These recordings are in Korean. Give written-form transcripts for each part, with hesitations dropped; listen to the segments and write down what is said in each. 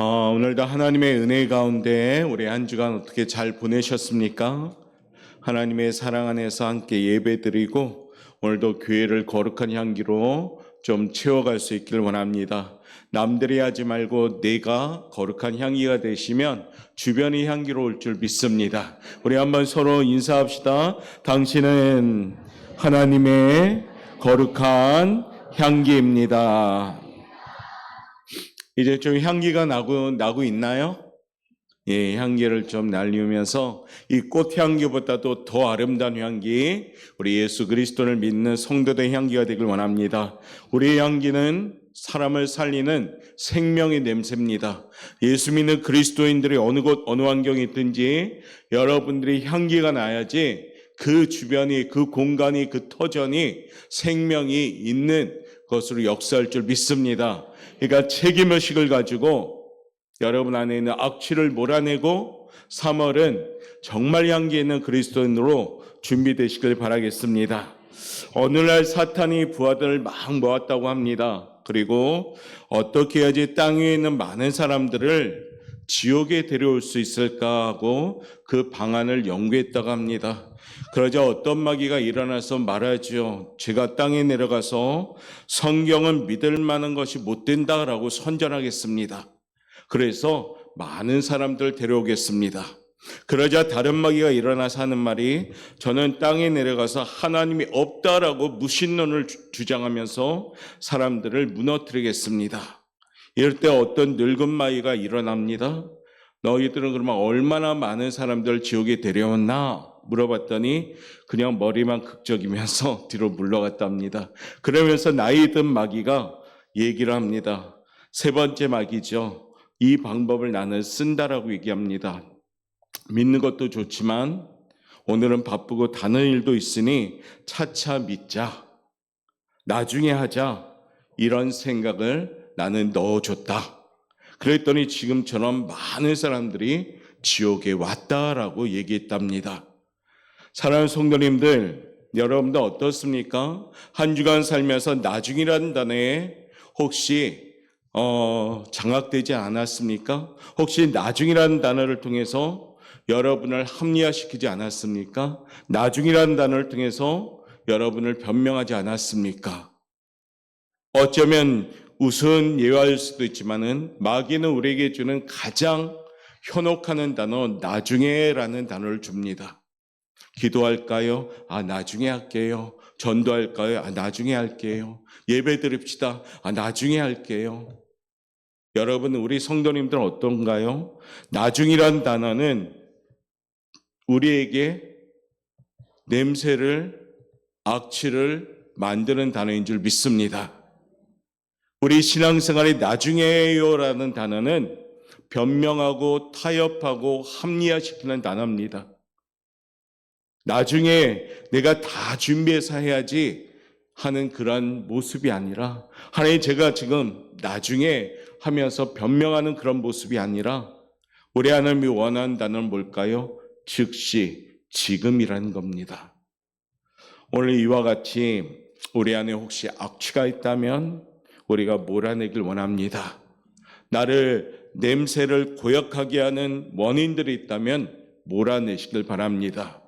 오늘도 하나님의 은혜 가운데 우리 한 주간 어떻게 잘 보내셨습니까? 하나님의 사랑 안에서 함께 예배드리고 오늘도 교회를 거룩한 향기로 좀 채워갈 수 있기를 원합니다. 남들이 하지 말고 내가 거룩한 향기가 되시면 주변이 향기로울 줄 믿습니다. 우리 한번 서로 인사합시다. 당신은 하나님의 거룩한 향기입니다. 이제 좀 향기가 나고 있나요? 예, 향기를 좀 날리면서 이 꽃향기보다도 더 아름다운 향기, 우리 예수 그리스도를 믿는 성도들의 향기가 되길 원합니다. 우리의 향기는 사람을 살리는 생명의 냄새입니다. 예수 믿는 그리스도인들이 어느 곳, 어느 환경에 있든지 여러분들이 향기가 나야지 그 주변이, 그 공간이, 그 터전이 생명이 있는 것으로 역사할 줄 믿습니다. 그러니까 책임의식을 가지고 여러분 안에 있는 악취를 몰아내고 3월은 정말 향기 있는 그리스도인으로 준비되시길 바라겠습니다. 오늘날 사탄이 부하들을 막 모았다고 합니다. 그리고 어떻게 해야지 땅 위에 있는 많은 사람들을 지옥에 데려올 수 있을까 하고 그 방안을 연구했다고 합니다. 그러자 어떤 마귀가 일어나서 말하죠. 제가 땅에 내려가서 성경은 믿을 만한 것이 못 된다라고 선전하겠습니다. 그래서 많은 사람들 데려오겠습니다. 그러자 다른 마귀가 일어나서 하는 말이 저는 땅에 내려가서 하나님이 없다라고 무신론을 주장하면서 사람들을 무너뜨리겠습니다. 이럴 때 어떤 늙은 마귀가 일어납니다. 너희들은 그러면 얼마나 많은 사람들 지옥에 데려왔나? 물어봤더니 그냥 머리만 극적이면서 뒤로 물러갔답니다. 그러면서 나이 든 마귀가 얘기를 합니다. 세 번째 마귀죠. 이 방법을 나는 쓴다라고 얘기합니다. 믿는 것도 좋지만 오늘은 바쁘고 다른 일도 있으니 차차 믿자. 나중에 하자. 이런 생각을 나는 넣어줬다. 그랬더니 지금처럼 많은 사람들이 지옥에 왔다라고 얘기했답니다. 사랑하는 성도님들, 여러분들 어떻습니까? 한 주간 살면서 나중이라는 단어에 혹시 장악되지 않았습니까? 혹시 나중이라는 단어를 통해서 여러분을 합리화시키지 않았습니까? 나중이라는 단어를 통해서 여러분을 변명하지 않았습니까? 어쩌면 우스운 예화일 수도 있지만은 마귀는 우리에게 주는 가장 현혹하는 단어 나중에라는 단어를 줍니다. 기도할까요? 나중에 할게요. 전도할까요? 나중에 할게요. 예배 드립시다. 나중에 할게요. 여러분, 우리 성도님들은 어떤가요? 나중이란 단어는 우리에게 냄새를, 악취를 만드는 단어인 줄 믿습니다. 우리 신앙생활의 나중에요라는 단어는 변명하고 타협하고 합리화시키는 단어입니다. 나중에 내가 다 준비해서 해야지 하는 그런 모습이 아니라 하나님 제가 지금 나중에 하면서 변명하는 그런 모습이 아니라 우리 하나님이 원하는 단어는 뭘까요? 즉시 지금이라는 겁니다. 오늘 이와 같이 우리 안에 혹시 악취가 있다면 우리가 몰아내길 원합니다. 나를 냄새를 고약하게 하는 원인들이 있다면 몰아내시길 바랍니다.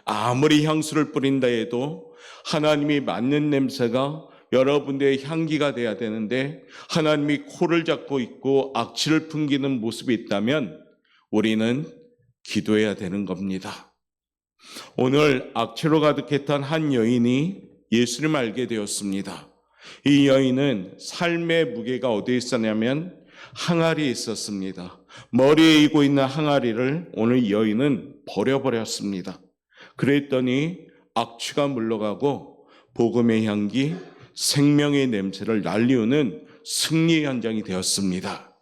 아무리 향수를 뿌린다 해도 하나님이 맡는 냄새가 여러분들의 향기가 돼야 되는데 하나님이 코를 잡고 있고 악취를 풍기는 모습이 있다면 우리는 기도해야 되는 겁니다. 오늘 악취로 가득했던 한 여인이 예수님을 알게 되었습니다. 이 여인은 삶의 무게가 어디에 있었냐면 항아리에 있었습니다. 머리에 이고 있는 항아리를 오늘 여인은 버려버렸습니다. 그랬더니 악취가 물러가고 복음의 향기, 생명의 냄새를 날리우는 승리의 현장이 되었습니다.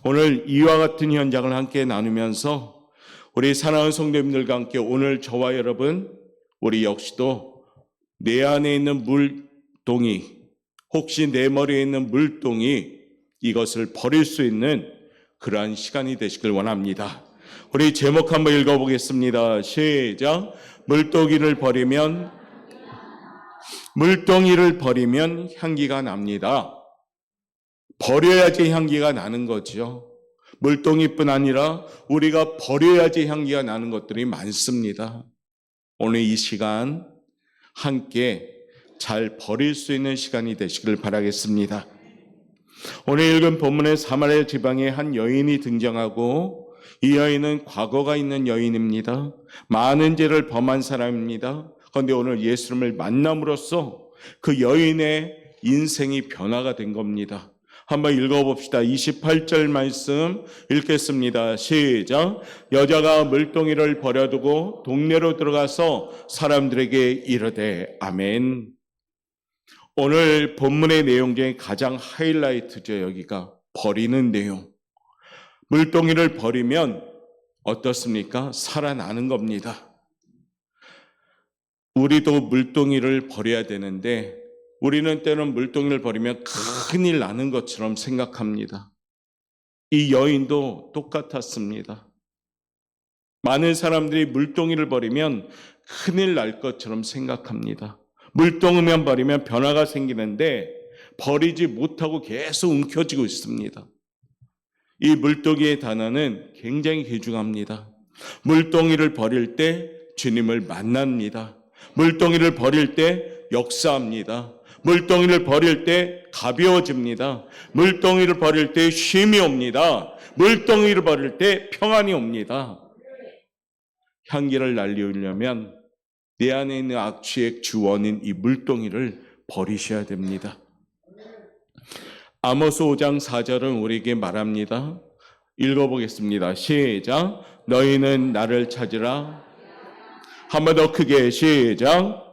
오늘 이와 같은 현장을 함께 나누면서 우리 사랑하는 성도님들과 함께 오늘 저와 여러분 우리 역시도 내 안에 있는 물동이 혹시 내 머리에 있는 물동이 이것을 버릴 수 있는 그러한 시간이 되시길 원합니다. 우리 제목 한번 읽어보겠습니다. 시작. 물동이를 버리면 향기가 납니다. 버려야지 향기가 나는 거죠. 물동이뿐 아니라 우리가 버려야지 향기가 나는 것들이 많습니다. 오늘 이 시간 함께 잘 버릴 수 있는 시간이 되시길 바라겠습니다. 오늘 읽은 본문의 사마리아 지방에 한 여인이 등장하고 이 여인은 과거가 있는 여인입니다. 많은 죄를 범한 사람입니다. 그런데 오늘 예수님을 만남으로써 그 여인의 인생이 변화가 된 겁니다. 한번 읽어봅시다. 28절 말씀 읽겠습니다. 시작. 여자가 물동이를 버려두고 동네로 들어가서 사람들에게 이르되 아멘. 오늘 본문의 내용 중에 가장 하이라이트죠. 여기가 버리는 내용. 물동이를 버리면 어떻습니까? 살아나는 겁니다. 우리도 물동이를 버려야 되는데 우리는 때로는 물동이를 버리면 큰일 나는 것처럼 생각합니다. 이 여인도 똑같았습니다. 많은 사람들이 물동이를 버리면 큰일 날 것처럼 생각합니다. 물동이만 버리면 변화가 생기는데 버리지 못하고 계속 움켜쥐고 있습니다. 이 물동이의 단어는 굉장히 귀중합니다. 물동이를 버릴 때 주님을 만납니다. 물동이를 버릴 때 역사합니다. 물동이를 버릴 때 가벼워집니다. 물동이를 버릴 때 쉼이 옵니다. 물동이를 버릴 때 평안이 옵니다. 향기를 날리려면 내 안에 있는 악취의 주원인 이 물동이를 버리셔야 됩니다. 아모스 5장 4절은 우리에게 말합니다. 읽어보겠습니다. 시작. 너희는 나를 찾으라. 한 번 더 크게 시작.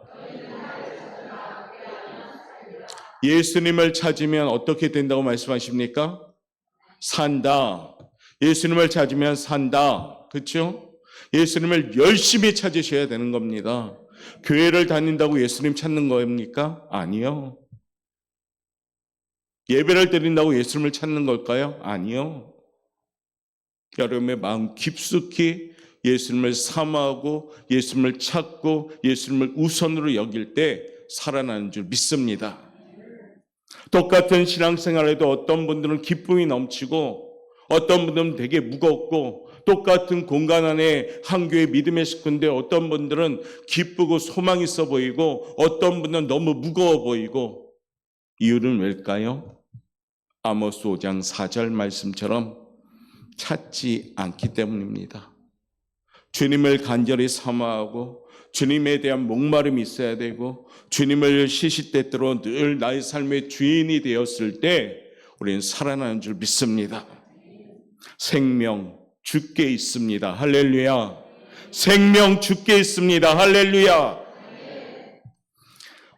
예수님을 찾으면 어떻게 된다고 말씀하십니까? 산다. 예수님을 찾으면 산다. 그렇죠? 예수님을 열심히 찾으셔야 되는 겁니다. 교회를 다닌다고 예수님 찾는 겁니까? 아니요. 예배를 드린다고 예수님을 찾는 걸까요? 아니요. 여러분의 마음 깊숙이 예수님을 사모하고 예수님을 찾고 예수님을 우선으로 여길 때 살아나는 줄 믿습니다. 똑같은 신앙생활에도 어떤 분들은 기쁨이 넘치고 어떤 분들은 되게 무겁고 똑같은 공간 안에 한 교회 믿음의 식구인데 어떤 분들은 기쁘고 소망 있어 보이고 어떤 분들은 너무 무거워 보이고 이유는 왜일까요? 아모스 5장 4절 말씀처럼 찾지 않기 때문입니다. 주님을 간절히 사모하고 주님에 대한 목마름이 있어야 되고 주님을 시시때때로 늘 나의 삶의 주인이 되었을 때 우리는 살아나는 줄 믿습니다. 생명 주께 있습니다. 할렐루야. 생명 주께 있습니다. 할렐루야.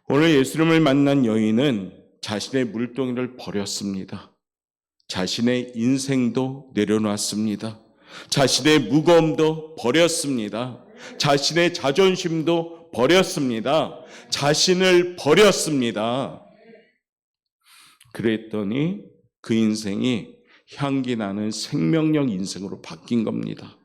오늘 예수님을 만난 여인은 자신의 물동이를 버렸습니다. 자신의 인생도 내려놨습니다. 자신의 무거움도 버렸습니다. 자신의 자존심도 버렸습니다. 자신을 버렸습니다. 그랬더니 그 인생이 향기 나는 생명력 인생으로 바뀐 겁니다.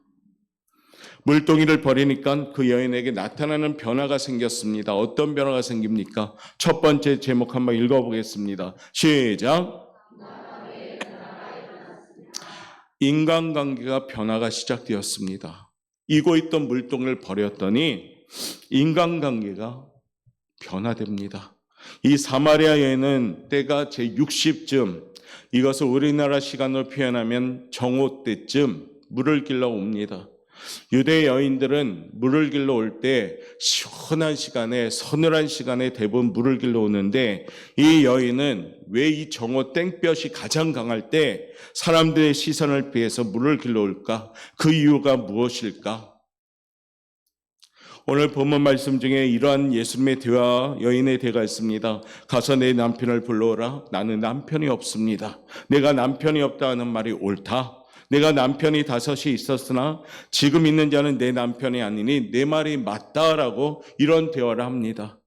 물동이를 버리니까 그 여인에게 나타나는 변화가 생겼습니다. 어떤 변화가 생깁니까? 첫 번째 제목 한번 읽어보겠습니다. 시작. 인간관계가 변화가 시작되었습니다. 이고 있던 물동이를 버렸더니 인간관계가 변화됩니다. 이 사마리아 여인은 때가 제60쯤, 이것을 우리나라 시간으로 표현하면 정오 때쯤 물을 길러 옵니다. 유대 여인들은 물을 길러 올 때 시원한 시간에 서늘한 시간에 대부분 물을 길러 오는데 이 여인은 왜 이 정오 땡볕이 가장 강할 때 사람들의 시선을 피해서 물을 길러 올까? 그 이유가 무엇일까? 오늘 본문 말씀 중에 이러한 예수님의 대화, 여인의 대화가 있습니다. 가서 내 남편을 불러오라. 나는 남편이 없습니다. 내가 남편이 없다 하는 말이 옳다. 내가 남편이 5이 있었으나 지금 있는 자는 내 남편이 아니니 내 말이 맞다라고 이런 대화를 합니다.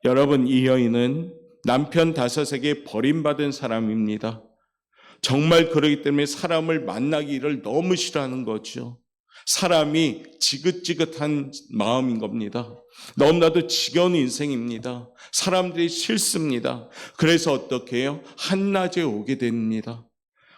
여러분, 이 여인은 남편 5에게 버림받은 사람입니다. 정말 그러기 때문에 사람을 만나기를 너무 싫어하는 거죠. 사람이 지긋지긋한 마음인 겁니다. 너무나도 지겨운 인생입니다. 사람들이 싫습니다. 그래서 어떻게 해요? 한낮에 오게 됩니다.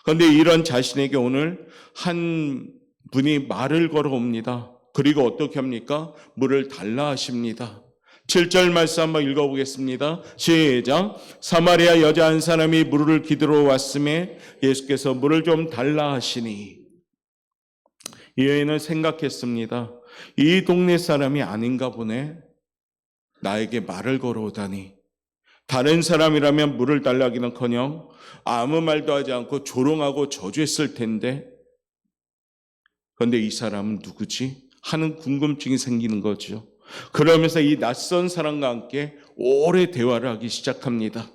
그런데 이런 자신에게 오늘 한 분이 말을 걸어옵니다. 그리고 어떻게 합니까? 물을 달라 하십니다. 7절 말씀 한번 읽어보겠습니다. 시작. 사마리아 여자 한 사람이 물을 기들어 왔음에 예수께서 물을 좀 달라 하시니, 이 여인은 생각했습니다. 이 동네 사람이 아닌가 보네. 나에게 말을 걸어오다니. 다른 사람이라면 물을 달라기는커녕 아무 말도 하지 않고 조롱하고 저주했을 텐데, 그런데 이 사람은 누구지? 하는 궁금증이 생기는 거죠. 그러면서 이 낯선 사람과 함께 오래 대화를 하기 시작합니다.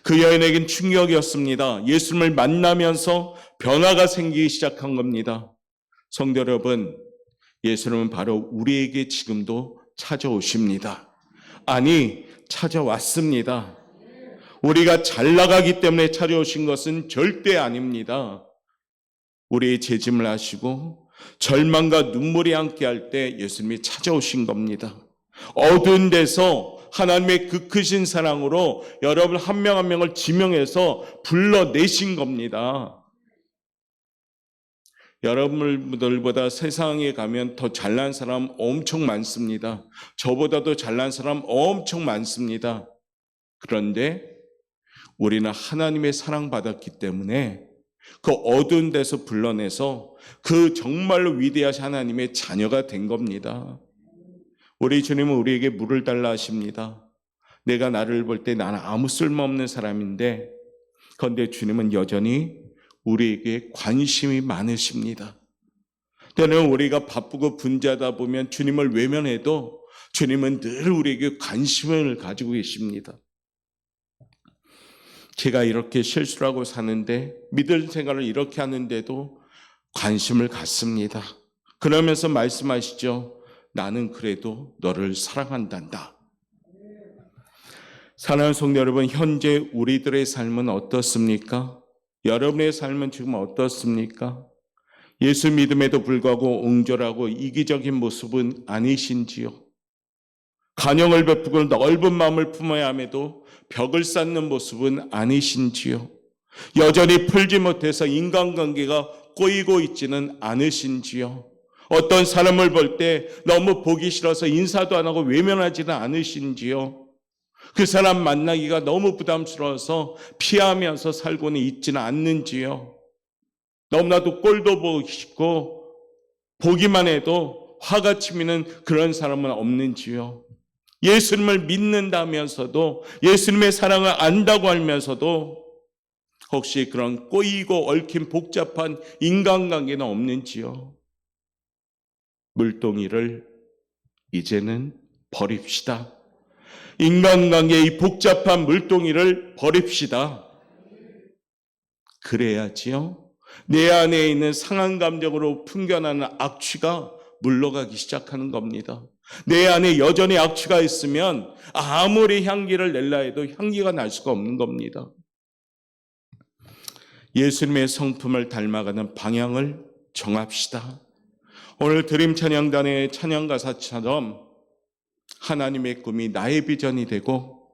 그 여인에겐 충격이었습니다. 예수님을 만나면서 변화가 생기기 시작한 겁니다. 성도 여러분, 예수님은 바로 우리에게 지금도 찾아오십니다. 아니, 찾아왔습니다. 우리가 잘 나가기 때문에 찾아오신 것은 절대 아닙니다. 우리의 죄짐을 아시고 절망과 눈물이 함께할 때 예수님이 찾아오신 겁니다. 어두운 데서 하나님의 그 크신 사랑으로 여러분 한 명 한 명을 지명해서 불러내신 겁니다. 여러분들보다 세상에 가면 더 잘난 사람 엄청 많습니다. 저보다도 잘난 사람 엄청 많습니다. 그런데 우리는 하나님의 사랑받았기 때문에 그 어두운 데서 불러내서 그 정말로 위대하신 하나님의 자녀가 된 겁니다. 우리 주님은 우리에게 물을 달라 하십니다. 내가 나를 볼 때 나는 아무 쓸모없는 사람인데, 그런데 주님은 여전히 우리에게 관심이 많으십니다. 때로는 우리가 바쁘고 분주하다 보면 주님을 외면해도 주님은 늘 우리에게 관심을 가지고 계십니다. 제가 이렇게 실수를 하고 사는데, 믿을 생활을 이렇게 하는데도 관심을 갖습니다. 그러면서 말씀하시죠. 나는 그래도 너를 사랑한단다. 사랑하는 성도 여러분, 현재 우리들의 삶은 어떻습니까? 여러분의 삶은 지금 어떻습니까? 예수 믿음에도 불구하고 옹졸하고 이기적인 모습은 아니신지요? 간영을 베푸고 넓은 마음을 품어야 함에도 벽을 쌓는 모습은 아니신지요? 여전히 풀지 못해서 인간관계가 꼬이고 있지는 않으신지요? 어떤 사람을 볼 때 너무 보기 싫어서 인사도 안 하고 외면하지는 않으신지요? 그 사람 만나기가 너무 부담스러워서 피하면서 살고는 있지는 않는지요? 너무나도 꼴도 보기 싫고 보기만 해도 화가 치미는 그런 사람은 없는지요? 예수님을 믿는다면서도, 예수님의 사랑을 안다고 알면서도 혹시 그런 꼬이고 얽힌 복잡한 인간관계는 없는지요? 물동이를 이제는 버립시다. 인간관계의 이 복잡한 물동이를 버립시다. 그래야지요, 내 안에 있는 상한 감정으로 풍겨나는 악취가 물러가기 시작하는 겁니다. 내 안에 여전히 악취가 있으면 아무리 향기를 낼라 해도 향기가 날 수가 없는 겁니다. 예수님의 성품을 닮아가는 방향을 정합시다. 오늘 드림 찬양단의 찬양가사처럼 하나님의 꿈이 나의 비전이 되고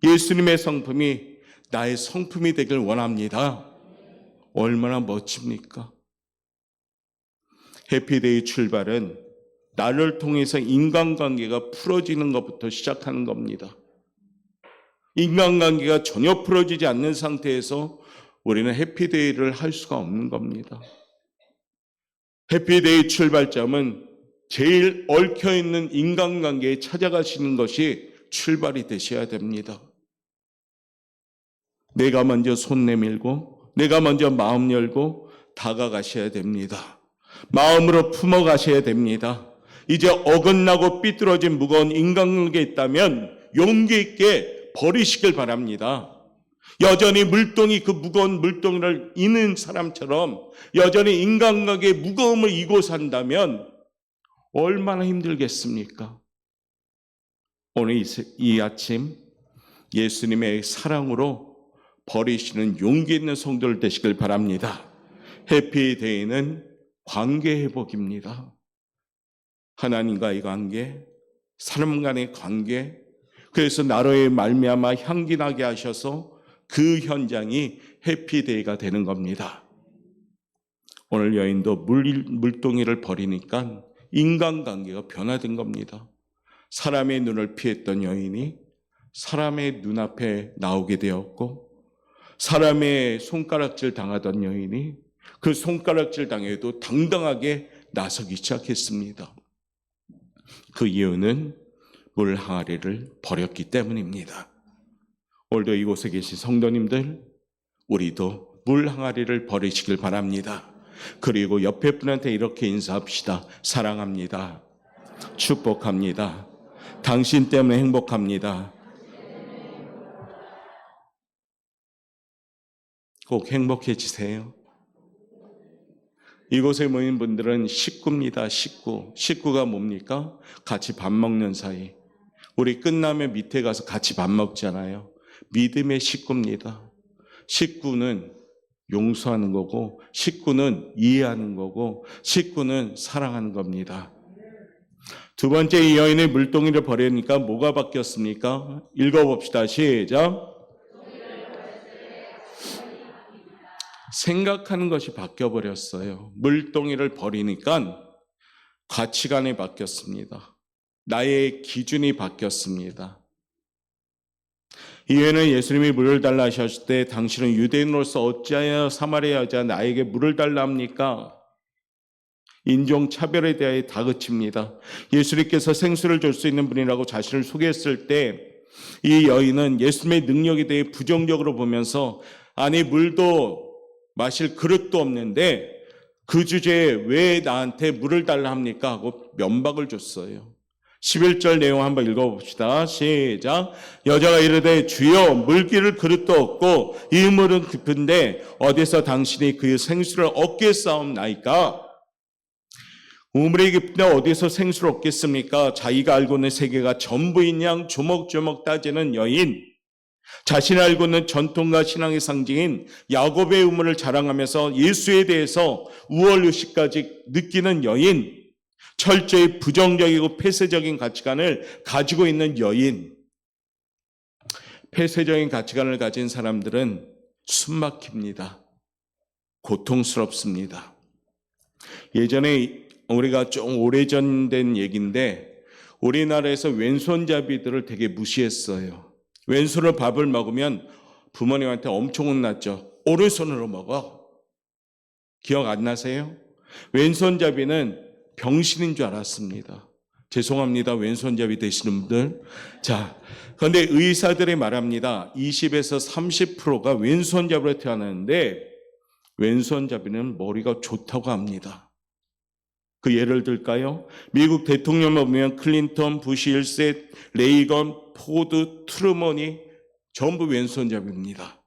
예수님의 성품이 나의 성품이 되길 원합니다. 얼마나 멋집니까? 해피데이 출발은 나를 통해서 인간관계가 풀어지는 것부터 시작하는 겁니다. 인간관계가 전혀 풀어지지 않는 상태에서 우리는 해피데이를 할 수가 없는 겁니다. 해피데이 출발점은 제일 얽혀있는 인간관계에 찾아가시는 것이 출발이 되셔야 됩니다. 내가 먼저 손 내밀고 내가 먼저 마음 열고 다가가셔야 됩니다. 마음으로 품어가셔야 됩니다. 이제 어긋나고 삐뚤어진 무거운 인간관계에 있다면 용기 있게 버리시길 바랍니다. 여전히 물동이, 그 무거운 물동이를 이는 사람처럼 여전히 인간관계의 무거움을 이고 산다면 얼마나 힘들겠습니까? 오늘 이 아침 예수님의 사랑으로 버리시는 용기 있는 성도들 되시길 바랍니다. 해피데이는 관계 회복입니다. 하나님과의 관계, 사람 간의 관계, 그래서 나로의 말미암아 향기 나게 하셔서 그 현장이 해피데이가 되는 겁니다. 오늘 여인도 물동이를 버리니까 인간관계가 변화된 겁니다. 사람의 눈을 피했던 여인이 사람의 눈앞에 나오게 되었고, 사람의 손가락질 당하던 여인이 그 손가락질 당해도 당당하게 나서기 시작했습니다. 그 이유는 물 항아리를 버렸기 때문입니다. 오늘도 이곳에 계신 성도님들, 우리도 물 항아리를 버리시길 바랍니다. 그리고 옆에 분한테 이렇게 인사합시다. 사랑합니다. 축복합니다. 당신 때문에 행복합니다. 꼭 행복해지세요. 이곳에 모인 분들은 식구입니다. 식구가 뭡니까? 같이 밥 먹는 사이. 우리 끝나면 밑에 가서 같이 밥 먹잖아요. 믿음의 식구입니다. 식구는 용서하는 거고, 식구는 이해하는 거고, 식구는 사랑하는 겁니다. 두 번째, 이 여인의 물동이를 버리니까 뭐가 바뀌었습니까? 읽어봅시다. 시작. 생각하는 것이 바뀌어버렸어요. 물동이를 버리니까 가치관이 바뀌었습니다. 나의 기준이 바뀌었습니다. 이외에는 예수님이 물을 달라 하셨을 때 당신은 유대인으로서 어찌하여 사마리아 여자 나에게 물을 달라 합니까? 인종차별에 대해 다그칩니다. 예수님께서 생수를 줄 수 있는 분이라고 자신을 소개했을 때 이 여인은 예수님의 능력에 대해 부정적으로 보면서 아니 물도 마실 그릇도 없는데 그 주제에 왜 나한테 물을 달라 합니까? 하고 면박을 줬어요. 11절 내용 한번 읽어봅시다. 시작. 여자가 이르되 주여 물기를 그릇도 없고 이 물은 깊은데 어디서 당신이 그 생수를 얻겠사옵나이까? 우물이 깊은데 어디서 생수를 얻겠습니까? 자기가 알고 있는 세계가 전부인 양 조목조목 따지는 여인, 자신이 알고 있는 전통과 신앙의 상징인 야곱의 우물을 자랑하면서 예수에 대해서 우월의식까지 느끼는 여인, 철저히 부정적이고 폐쇄적인 가치관을 가지고 있는 여인. 폐쇄적인 가치관을 가진 사람들은 숨막힙니다. 고통스럽습니다. 예전에 우리가 좀 오래전 된 얘기인데 우리나라에서 왼손잡이들을 되게 무시했어요. 왼손으로 밥을 먹으면 부모님한테 엄청 혼났죠. 오른손으로 먹어. 기억 안 나세요? 왼손잡이는 병신인 줄 알았습니다. 죄송합니다. 왼손잡이 되시는 분들. 자, 그런데 의사들이 말합니다. 20에서 30%가 왼손잡이로 태어나는데 왼손잡이는 머리가 좋다고 합니다. 그 예를 들까요? 미국 대통령만 보면 클린턴, 부시 1세, 레이건, 포드, 트루먼이 전부 왼손잡이입니다.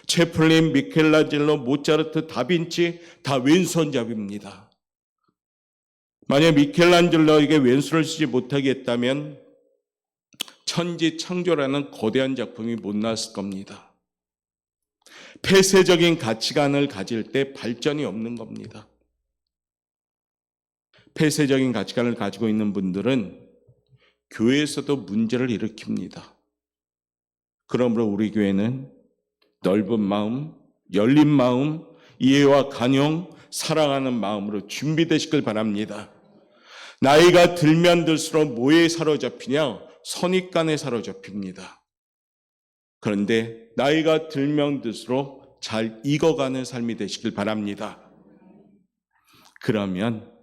채플린, 미켈란젤로, 모차르트, 다빈치 다 왼손잡이입니다. 만약 미켈란젤로에게 왼손을 쓰지 못하게 했다면 천지창조라는 거대한 작품이 못 나왔을 겁니다. 폐쇄적인 가치관을 가질 때 발전이 없는 겁니다. 폐쇄적인 가치관을 가지고 있는 분들은 교회에서도 문제를 일으킵니다. 그러므로 우리 교회는 넓은 마음, 열린 마음, 이해와 간용, 사랑하는 마음으로 준비되시길 바랍니다. 나이가 들면 들수록 뭐에 사로잡히냐? 선입관에 사로잡힙니다. 그런데 나이가 들면 들수록 잘 익어가는 삶이 되시길 바랍니다. 그러면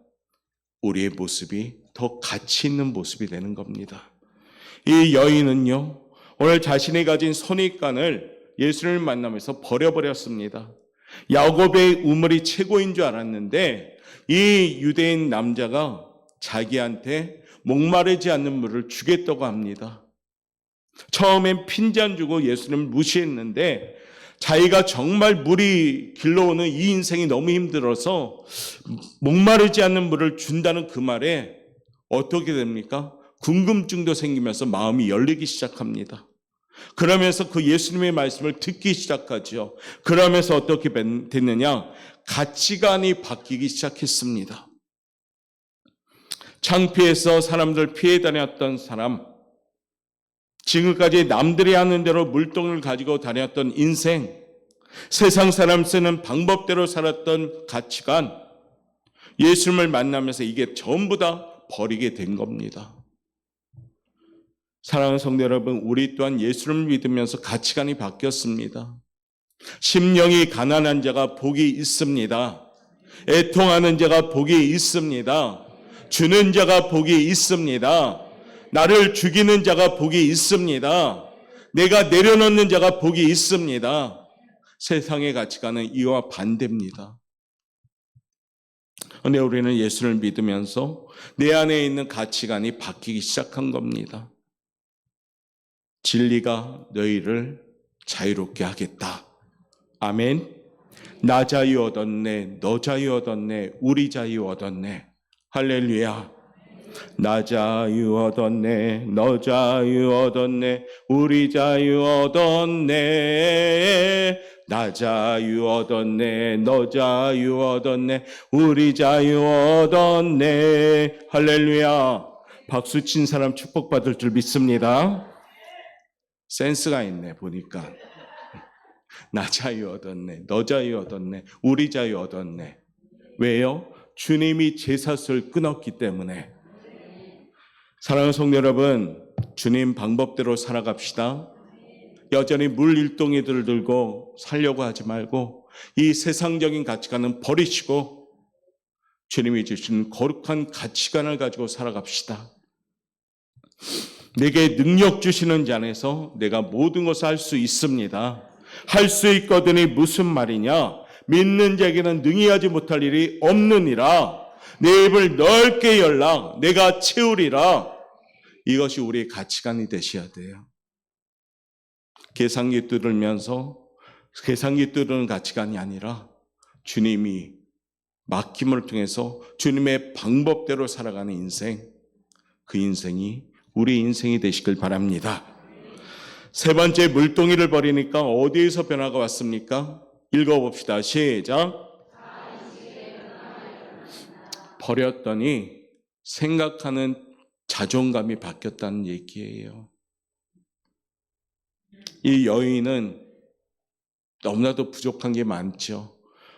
우리의 모습이 더 가치 있는 모습이 되는 겁니다. 이 여인은요, 오늘 자신이 가진 선입관을 예수님을 만나면서 버려버렸습니다. 야곱의 우물이 최고인 줄 알았는데 이 유대인 남자가 자기한테 목마르지 않는 물을 주겠다고 합니다. 처음엔 핀잔 주고 예수님을 무시했는데 자기가 정말 물이 길러오는 이 인생이 너무 힘들어서 목마르지 않는 물을 준다는 그 말에 어떻게 됩니까? 궁금증도 생기면서 마음이 열리기 시작합니다. 그러면서 그 예수님의 말씀을 듣기 시작하죠. 그러면서 어떻게 됐느냐? 가치관이 바뀌기 시작했습니다. 창피해서 사람들 피해 다녔던 사람, 지금까지 남들이 하는 대로 물동을 가지고 다녔던 인생, 세상 사람 쓰는 방법대로 살았던 가치관, 예수님을 만나면서 이게 전부 다 버리게 된 겁니다. 사랑하는 성도 여러분, 우리 또한 예수를 믿으면서 가치관이 바뀌었습니다. 심령이 가난한 자가 복이 있습니다. 애통하는 자가 복이 있습니다. 주는 자가 복이 있습니다. 나를 죽이는 자가 복이 있습니다. 내가 내려놓는 자가 복이 있습니다. 세상의 가치관은 이와 반대입니다. 그런데 우리는 예수를 믿으면서 내 안에 있는 가치관이 바뀌기 시작한 겁니다. 진리가 너희를 자유롭게 하겠다. 아멘. 나 자유 얻었네, 너 자유 얻었네, 우리 자유 얻었네. 할렐루야. 나 자유 얻었네, 너 자유 얻었네, 우리 자유 얻었네. 나 자유 얻었네, 너 자유 얻었네, 우리 자유 얻었네. 할렐루야. 박수 친 사람 축복받을 줄 믿습니다. 센스가 있네 보니까. 나 자유 얻었네, 너 자유 얻었네, 우리 자유 얻었네. 왜요? 주님이 제사슬 끊었기 때문에. 사랑하는 성도 여러분, 주님 방법대로 살아갑시다. 여전히 물 일동이들을 들고 살려고 하지 말고 이 세상적인 가치관은 버리시고 주님이 주신 거룩한 가치관을 가지고 살아갑시다. 내게 능력 주시는 자 안에서 내가 모든 것을 할 수 있습니다. 할 수 있거든이 무슨 말이냐? 믿는 자에게는 능히 하지 못할 일이 없느니라. 내 입을 넓게 열라. 내가 채우리라. 이것이 우리의 가치관이 되셔야 돼요. 계산기 뚫으면서 계산기 뚫는 가치관이 아니라 주님이 맡김을 통해서 주님의 방법대로 살아가는 인생, 그 인생이 우리 인생이 되시길 바랍니다. 세 번째, 물동이를 버리니까 어디에서 변화가 왔습니까? 읽어봅시다. 시작. 버렸더니 생각하는 자존감이 바뀌었다는 얘기예요. 이 여인은 너무나도 부족한 게 많죠.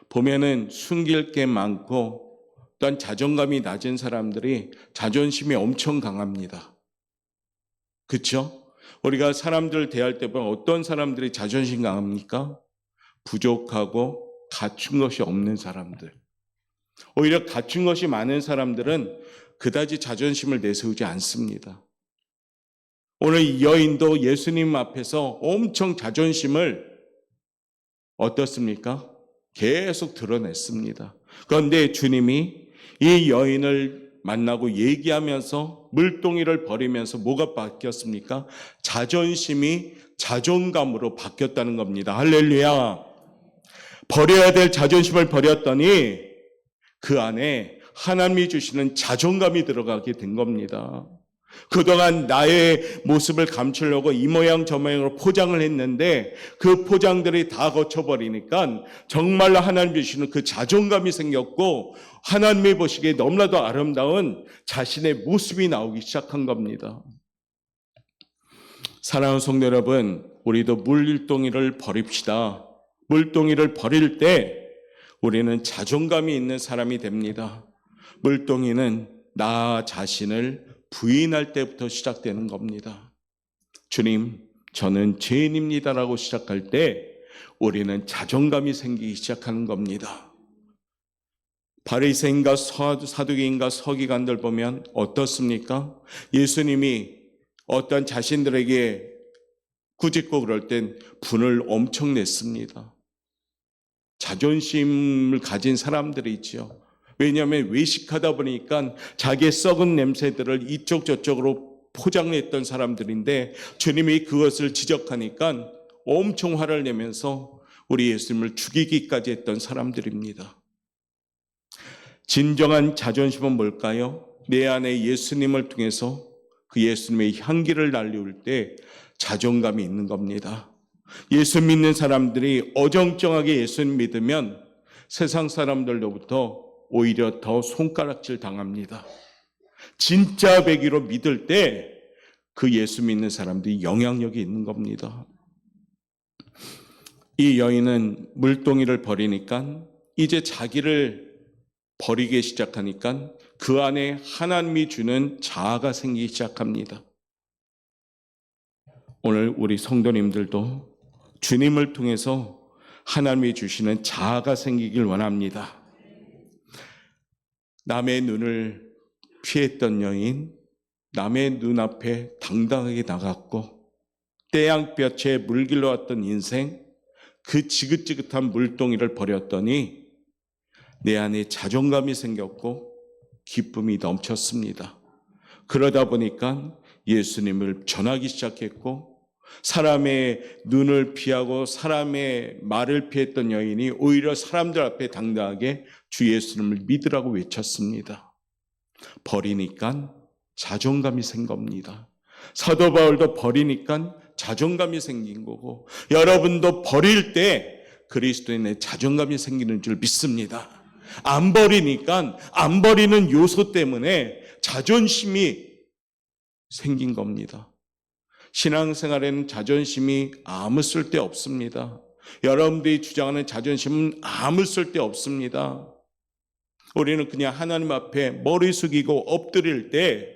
보면은 숨길 게 많고 또한 자존감이 낮은 사람들이 자존심이 엄청 강합니다. 그렇죠? 우리가 사람들 대할 때 보면 어떤 사람들이 자존심 강합니까? 부족하고 갖춘 것이 없는 사람들. 오히려 갖춘 것이 많은 사람들은 그다지 자존심을 내세우지 않습니다. 오늘 이 여인도 예수님 앞에서 엄청 자존심을 어떻습니까? 계속 드러냈습니다. 그런데 주님이 이 여인을 만나고 얘기하면서 물동이를 버리면서 뭐가 바뀌었습니까? 자존심이 자존감으로 바뀌었다는 겁니다. 할렐루야. 버려야 될 자존심을 버렸더니 그 안에 하나님이 주시는 자존감이 들어가게 된 겁니다. 그동안 나의 모습을 감추려고 이 모양 저 모양으로 포장을 했는데 그 포장들이 다 거쳐버리니까 정말로 하나님 주시는 그 자존감이 생겼고 하나님이 보시기에 너무나도 아름다운 자신의 모습이 나오기 시작한 겁니다. 사랑하는 성도 여러분, 우리도 물동이를 버립시다. 물동이를 버릴 때 우리는 자존감이 있는 사람이 됩니다. 물동이는 나 자신을 부인할 때부터 시작되는 겁니다. 주님, 저는 죄인입니다라고 시작할 때 우리는 자존감이 생기기 시작하는 겁니다. 바리새인과 사두개인과 서기관들 보면 어떻습니까? 예수님이 어떤 자신들에게 꾸짖고 그럴 땐 분을 엄청 냈습니다. 자존심을 가진 사람들이 있죠. 왜냐하면 외식하다 보니까 자기의 썩은 냄새들을 이쪽 저쪽으로 포장했던 사람들인데 주님이 그것을 지적하니까 엄청 화를 내면서 우리 예수님을 죽이기까지 했던 사람들입니다. 진정한 자존심은 뭘까요? 내 안에 예수님을 통해서 그 예수님의 향기를 날리울 때 자존감이 있는 겁니다. 예수 믿는 사람들이 어정쩡하게 예수님 믿으면 세상 사람들로부터 오히려 더 손가락질 당합니다. 진짜 배기로 믿을 때 그 예수 믿는 사람들이 영향력이 있는 겁니다. 이 여인은 물동이를 버리니까 이제 자기를 버리기 시작하니까 그 안에 하나님이 주는 자아가 생기기 시작합니다. 오늘 우리 성도님들도 주님을 통해서 하나님이 주시는 자아가 생기길 원합니다. 남의 눈을 피했던 여인, 남의 눈앞에 당당하게 나갔고 태양볕에 물길러 왔던 인생, 그 지긋지긋한 물동이를 버렸더니 내 안에 자존감이 생겼고 기쁨이 넘쳤습니다. 그러다 보니까 예수님을 전하기 시작했고 사람의 눈을 피하고 사람의 말을 피했던 여인이 오히려 사람들 앞에 당당하게 주 예수님을 믿으라고 외쳤습니다. 버리니까 자존감이 생긴 겁니다. 사도 바울도 버리니까 자존감이 생긴 거고 여러분도 버릴 때 그리스도인의 자존감이 생기는 줄 믿습니다. 안 버리니까 안 버리는 요소 때문에 자존심이 생긴 겁니다. 신앙생활에는 자존심이 아무 쓸데 없습니다. 여러분들이 주장하는 자존심은 아무 쓸데 없습니다. 우리는 그냥 하나님 앞에 머리 숙이고 엎드릴 때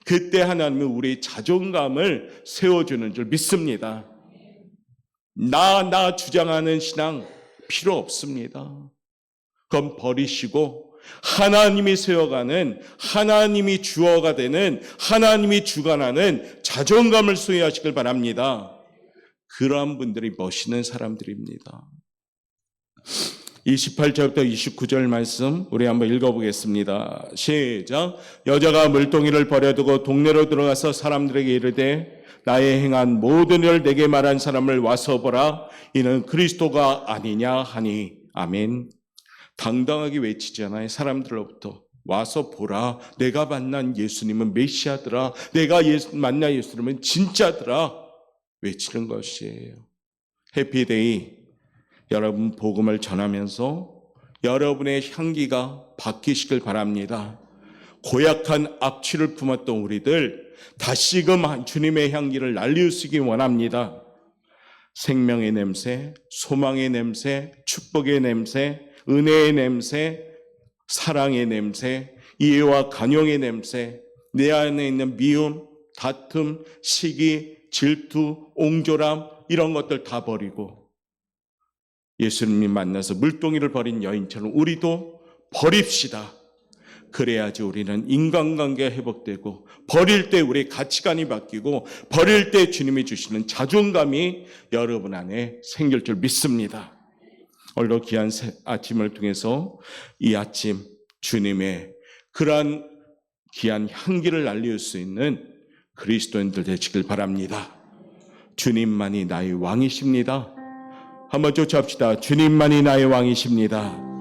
그때 하나님은 우리의 자존감을 세워주는 줄 믿습니다. 나 주장하는 신앙 필요 없습니다. 그건 버리시고 하나님이 세워가는, 하나님이 주어가 되는, 하나님이 주관하는 자존감을 소유하시길 바랍니다. 그러한 분들이 멋있는 사람들입니다. 28절부터 29절 말씀 우리 한번 읽어보겠습니다. 시작. 여자가 물동이를 버려두고 동네로 들어가서 사람들에게 이르되 나의 행한 모든 일을 내게 말한 사람을 와서 보라. 이는 그리스도가 아니냐 하니. 아멘. 당당하게 외치잖아요. 사람들로부터 와서 보라. 내가 만난 예수님은 메시아더라. 내가 만난 예수님은 진짜더라. 외치는 것이에요. 해피데이. 여러분 복음을 전하면서 여러분의 향기가 바뀌시길 바랍니다. 고약한 악취를 품었던 우리들 다시금 주님의 향기를 날리우시기 원합니다. 생명의 냄새, 소망의 냄새, 축복의 냄새, 은혜의 냄새, 사랑의 냄새, 이해와 간용의 냄새, 내 안에 있는 미움, 다툼, 시기, 질투, 옹졸함 이런 것들 다 버리고 예수님이 만나서 물동이를 버린 여인처럼 우리도 버립시다. 그래야지 우리는 인간관계가 회복되고 버릴 때 우리의 가치관이 바뀌고 버릴 때 주님이 주시는 자존감이 여러분 안에 생길 줄 믿습니다. 오늘도 귀한 아침을 통해서 이 아침 주님의 그러한 귀한 향기를 날릴 수 있는 그리스도인들 되시길 바랍니다. 주님만이 나의 왕이십니다. 한번 쫓아합시다. 주님만이 나의 왕이십니다.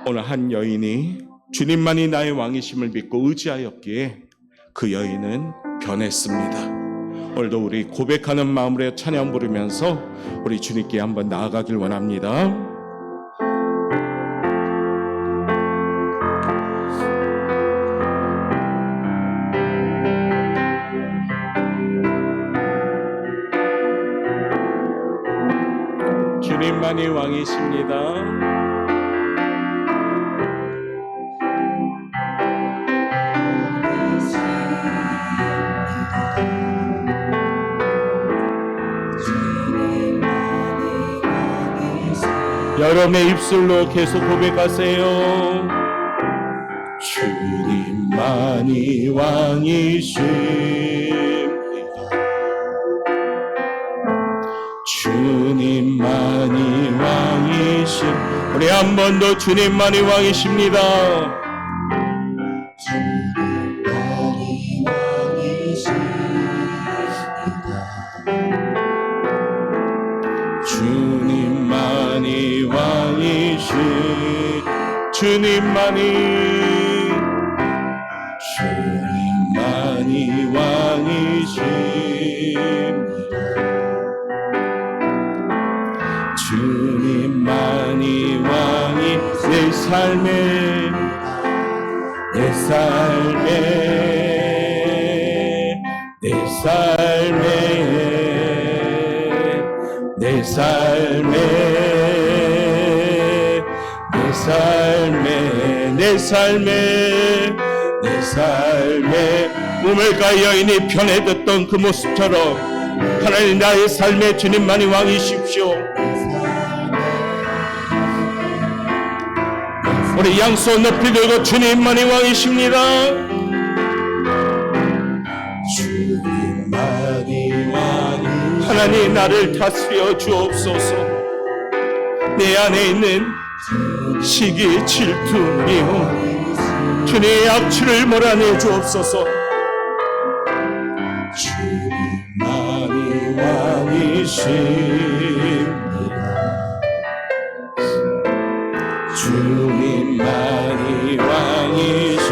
오늘 한 여인이 주님만이 나의 왕이심을 믿고 의지하였기에 그 여인은 변했습니다. 오늘도 우리 고백하는 마음으로 찬양 부르면서 우리 주님께 한번 나아가길 원합니다. 주님만이 왕이십니다. 여러분의 입술로 계속 고백하세요. 주님만이 왕이십니다. 주님만이 왕이십. 우리 한 번 더 주님만이 왕이십니다. 주님만이 왕이십니다. 주님만이 왕이십. 주님만이 왕이십니다. 주님만이 왕이 내 삶에 내 삶에 우물가 여인이 편해졌던 그 모습처럼 하나님 나의 삶에 주님만이 왕이십시오. 우리 양손 높이 들고 주님만이 왕이십니다. 주님만이 왕이 하나님 나를 다스려 주옵소서. 내 안에 있는 시기 질투 미움 주님의 악취를 몰아내 주옵소서. 주님만이 왕이십니다. 주님만이 왕이신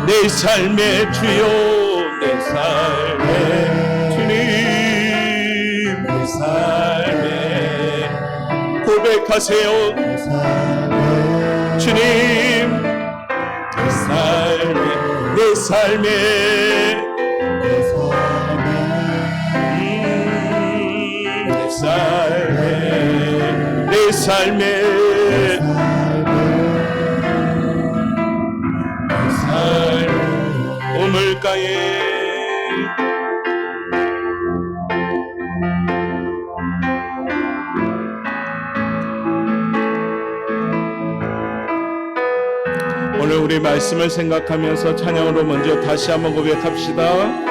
내 삶의 주요 내 삶의 주님 내 삶의 고백하세요. 주님 내 삶의 우물가에 오늘 우리 말씀을 생각하면서 찬양으로 먼저 다시 한번 고백합시다.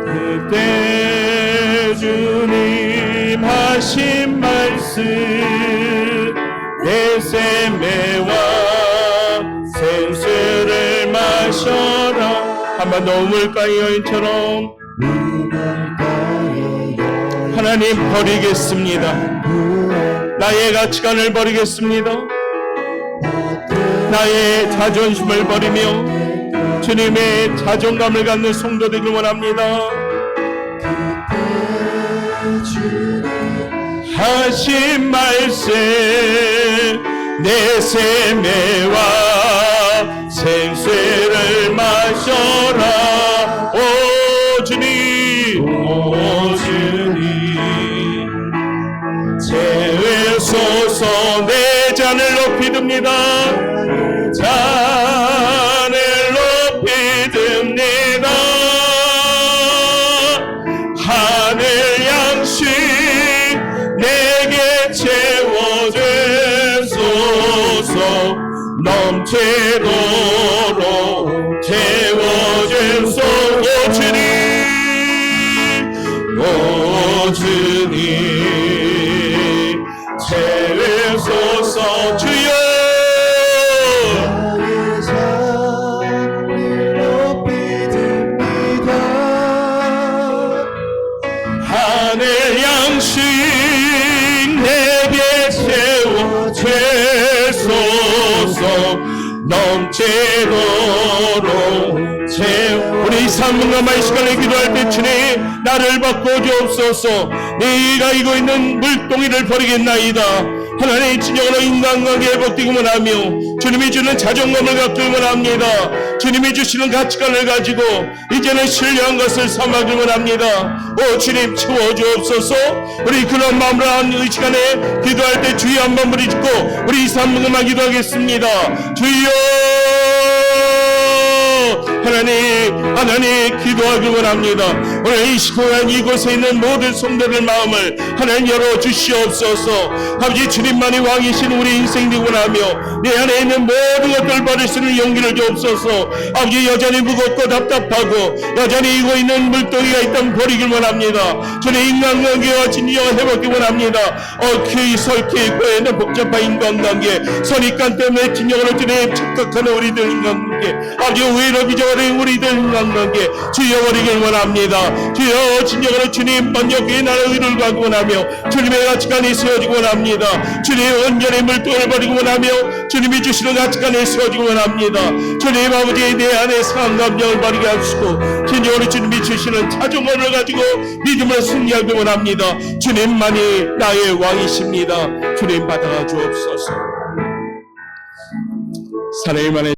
그때 주님 하신 말씀 내 샘매와 생수를 마셔라. 한 번 더 우물가의 여인처럼 하나님 버리겠습니다. 나의 가치관을 버리겠습니다. 나의 자존심을 버리며 주님의 자존감을 갖는 성도 되길 원합니다. 하신 말씀 내 샘매와 생수를 마셔라. 오 주님 오 주님 채우소서. 내 잔을 높이 듭니다. 잔을 높이 듭니다. 하늘 양식 내게 채워주소서. 넘치도록 채워주소서. 오 주님 채우소서. 주여 하늘 양식 내게 채워주소서. 넘치도록 우리 삶과 이 시간에 기도할 때 주님 나를 바꿔주옵소서. 내가 이고 있는 물동이를 버리겠나이다. 하나님의 진정으로 인간관계에 복되기만 하며 주님이 주는 자존감을 갖기만 합니다. 주님이 주시는 가치관을 가지고 이제는 신뢰한 것을 삼아기만 합니다. 오 주님 채워주옵소서. 우리 그런 마음으로 한 이 시간에 기도할 때 주여 한번 부르짖고 우리 삶만 기도하겠습니다. 주여 하나님 기도하기 원합니다. 오늘 이 시간 이곳에 있는 모든 성도들 마음을 하나님 열어주시옵소서. 아버지 주님만이 왕이신 우리 인생 되고 나며 내 안에 있는 모든 것들을 버릴 수 있는 용기를 주옵소서. 아버지 여전히 무겁고 답답하고 여전히 이고 있는 물동이가 있다면 버리길 원합니다. 주님 인간관계와 진정을 회복하기 원합니다. 얽히 설키 있고 있는 복잡한 인간관계 선입관 때문에 진정으로 주님 착각하는 우리들 인간관계 아버지 오히려 기적하는 우리들 인간관계 주여 버리길 원합니다. 주여 진정으로 주님 번역의 나라의 의를 가기 원하며 주님의 가치관이 세워지기 원합니다. 주님 온전히 물동을 버리기 원하며 주님이 주시는 가치관이 세워지기 원합니다. 주님 아버지 내 안에 상한 감정을 버리게 하시고 진정으로 주님이 주시는 자존감을 가지고 믿음을 승리하기 원합니다. 주님만이 나의 왕이십니다. 주님 받아가 주옵소서. 사랑의 만에